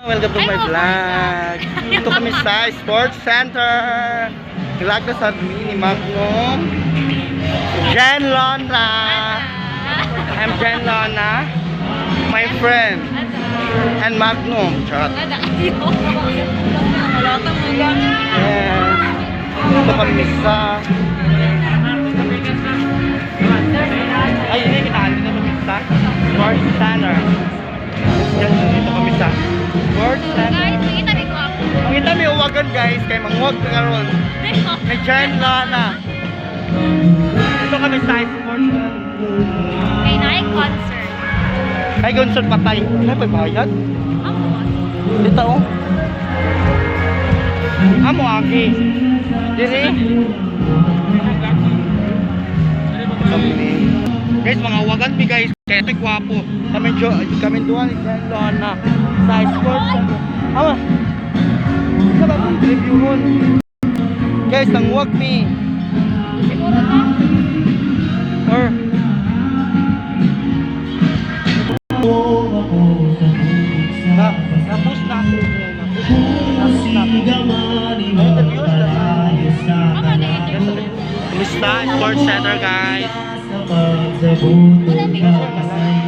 Welcome to my vlog. Dito kami sa Sports Center. Kilala sa ni Magnum. Jen Lona. I'm Jen Lona. My friend. And Magnum. Chat. Yes. Dito kami sa... Ay, hindi kita. Dito kami sa Sports Center. Dito kami sa Sports Center. Guys, nakita rin ko ako. Makita may uwagan guys, kay mangwag ka karon. May Jen Lana. Dito kami sa Sports Center. Kay Nike concert. Ay, concert patay. Ay, may bayad. Dito oh. Amo aki. Diri. Guys, mga uwagan mi guys. Kaya ito gwapo. Kami doon ni Jen Lana. Sa Sports Center. Ama. Sa bagong review mo. Guys, ang wag mi. Siguro na. Or tapos na ako. Kumusta? Sports Center guys. Wala picture.